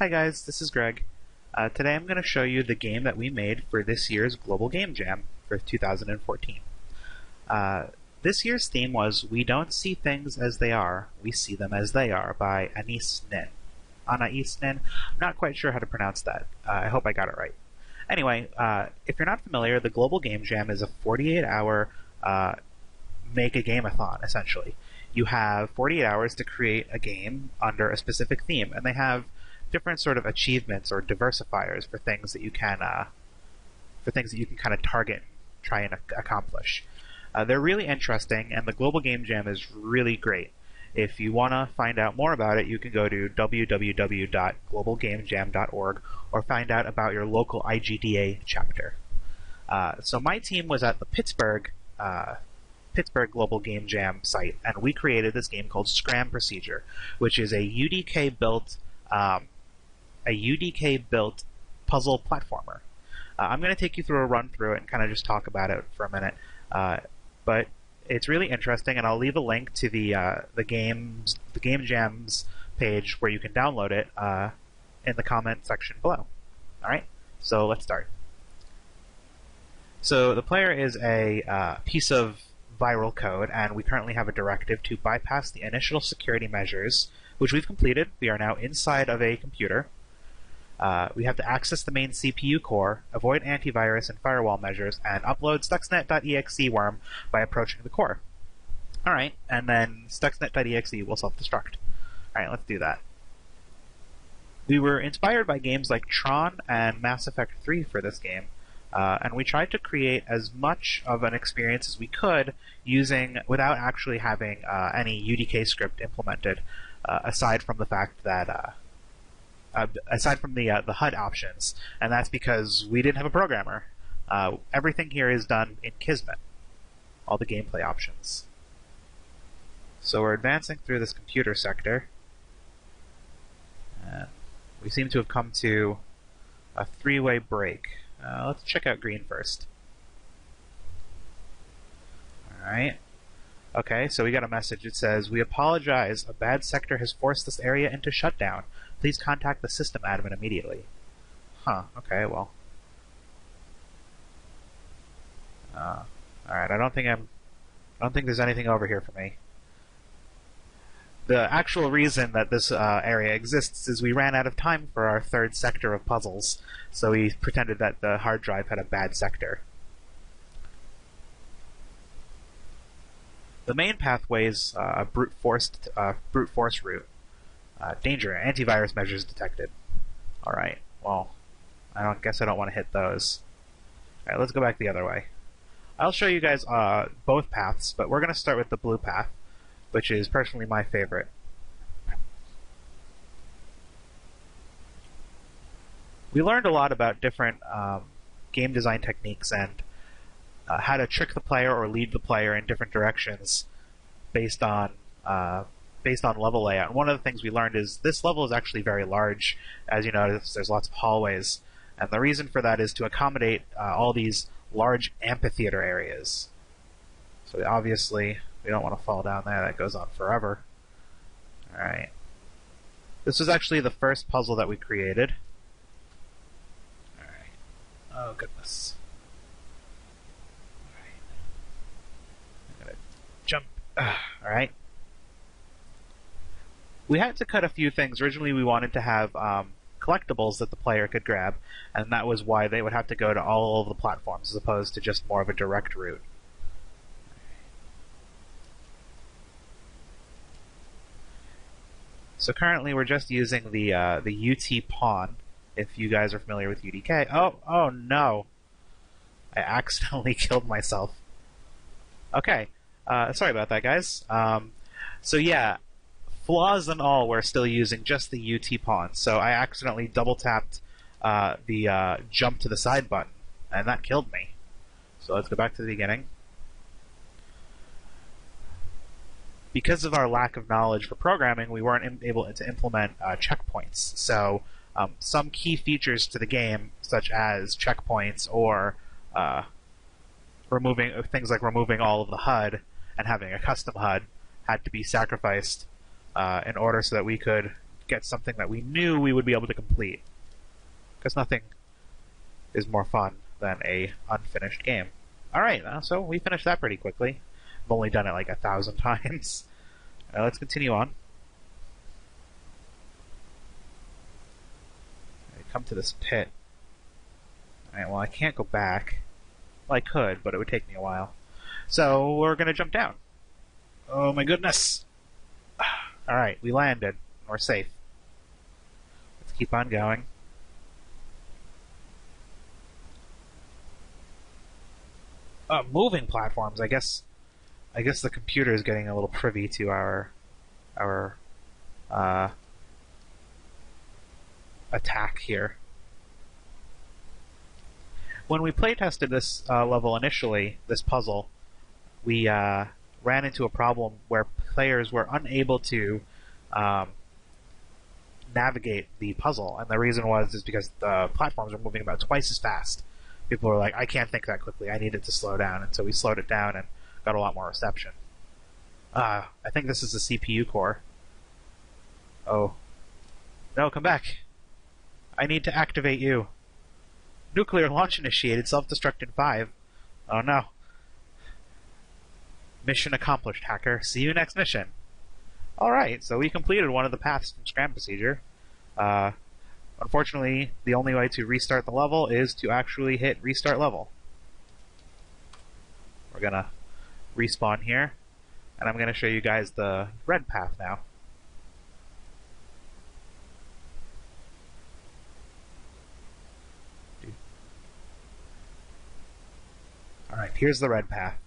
Hi guys, this is Greg. Today I'm going to show you the game that we made for this year's Global Game Jam for 2014. This year's theme was We Don't See Things as They Are, We See Them as They Are by Anais Nin. Anais Nin? I'm not quite sure how to pronounce that. I hope I got it right. Anyway, if you're not familiar, the Global Game Jam is a 48-hour make-a-game-a-thon, essentially. You have 48 hours to create a game under a specific theme, and they have different sort of achievements or diversifiers for things that you can kind of target and try and accomplish. They're really interesting, and the Global Game Jam is really great. If you want to find out more about it, you can go to www.globalgamejam.org or find out about your local IGDA chapter. So my team was at the Pittsburgh Global Game Jam site, and we created this game called SCRAM Procedure, which is a UDK built puzzle platformer. I'm going to take you through a run through it and kind of just talk about it for a minute, but it's really interesting, and I'll leave a link to the Game Jams page where you can download it in the comment section below. All right, so let's start. So the player is a piece of viral code, and we currently have a directive to bypass the initial security measures, which we've completed. We are now inside of a computer. We have to access the main CPU core, avoid antivirus and firewall measures, and upload stuxnet.exe worm by approaching the core. Alright, and then stuxnet.exe will self-destruct. Alright, let's do that. We were inspired by games like Tron and Mass Effect 3 for this game, and we tried to create as much of an experience as we could without actually having any UDK script implemented, aside from the fact that aside from the HUD options, and that's because we didn't have a programmer. Everything here is done in Kismet, all the gameplay options. So we're advancing through this computer sector, and we seem to have come to a three-way break. Let's check out green first. Alright. Okay, so we got a message. It says, "We apologize. A bad sector has forced this area into shutdown. Please contact the system admin immediately." Huh, okay, well. Alright, I don't think there's anything over here for me. The actual reason that this area exists is we ran out of time for our third sector of puzzles, so we pretended that the hard drive had a bad sector. The main pathway is a brute force route. Danger, antivirus measures detected. Alright, well, I guess I don't want to hit those. Alright, let's go back the other way. I'll show you guys both paths, but we're going to start with the blue path, which is personally my favorite. We learned a lot about different game design techniques and how to trick the player or lead the player in different directions based on level layout. And one of the things we learned is this level is actually very large. As you notice, there's lots of hallways, and the reason for that is to accommodate all these large amphitheater areas. So obviously, we don't want to fall down there. That goes on forever. Alright. This was actually the first puzzle that we created. Alright. Oh, goodness. Alright. I'm gonna jump. Alright. We had to cut a few things. Originally, we wanted to have collectibles that the player could grab, and that was why they would have to go to all of the platforms as opposed to just more of a direct route. So currently we're just using the UT pawn, if you guys are familiar with UDK. Oh no! I accidentally killed myself. Okay, sorry about that, guys. So yeah, flaws and all, we're still using just the UT pawn. So I accidentally double-tapped the jump to the side button, and that killed me. So let's go back to the beginning. Because of our lack of knowledge for programming, we weren't able to implement checkpoints. So some key features to the game, such as checkpoints or things like removing all of the HUD and having a custom HUD, had to be sacrificed in order so that we could get something that we knew we would be able to complete. Because nothing is more fun than a unfinished game. Alright, so we finished that pretty quickly. I've only done it like 1,000 times. Let's continue on. I come to this pit. Alright, well I can't go back. Well, I could, but it would take me a while. So we're gonna jump down. Oh my goodness! Alright, we landed. We're safe. Let's keep on going. Moving platforms. I guess the computer is getting a little privy to our attack here. When we playtested this level initially, this puzzle, we ran into a problem where players were unable to navigate the puzzle, and the reason is because the platforms were moving about twice as fast. People were like, I can't think that quickly, I need it to slow down, and so we slowed it down and got a lot more reception. I think this is the CPU core. Oh. No, come back. I need to activate you. Nuclear launch initiated, self-destruct in 5. Oh no. Mission accomplished, hacker. See you next mission. Alright, so we completed one of the paths from SCRAM procedure. Unfortunately, the only way to restart the level is to actually hit restart level. We're gonna respawn here, and I'm gonna show you guys the red path now. Alright, here's the red path.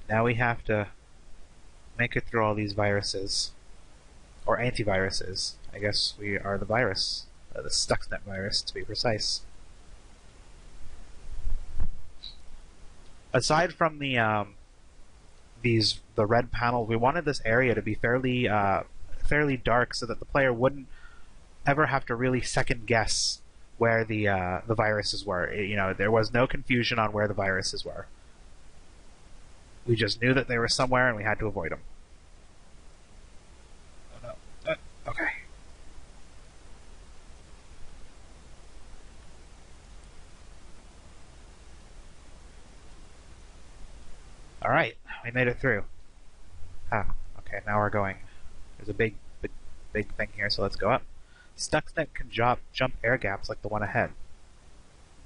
Now we have to make it through all these viruses. Or antiviruses. I guess we are the virus. The Stuxnet virus, to be precise. Aside from the red panels, we wanted this area to be fairly dark so that the player wouldn't ever have to really second guess where the viruses were. There was no confusion on where the viruses were. We just knew that they were somewhere and we had to avoid them. Oh no. Okay. Alright, we made it through. Okay, now we're going. There's a big thing here, so let's go up. Stuxnet can jump air gaps like the one ahead.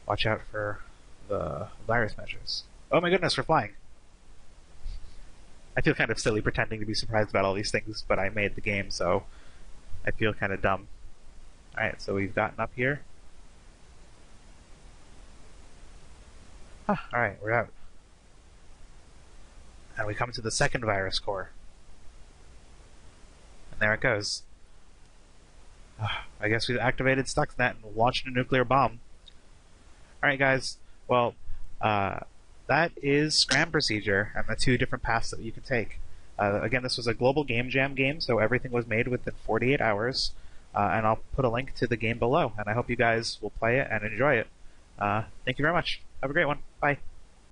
Watch out for the virus measures. Oh my goodness, we're flying! I feel kind of silly pretending to be surprised about all these things, but I made the game, so I feel kind of dumb. Alright, so we've gotten up here. Alright, we're out. And we come to the second virus core. And there it goes. I guess we've activated Stuxnet and launched a nuclear bomb. Alright guys, well, that is SCRAM procedure and the 2 different paths that you can take. Again, this was a global game jam game, so everything was made within 48 hours. And I'll put a link to the game below, and I hope you guys will play it and enjoy it. Thank you very much. Have a great one. Bye.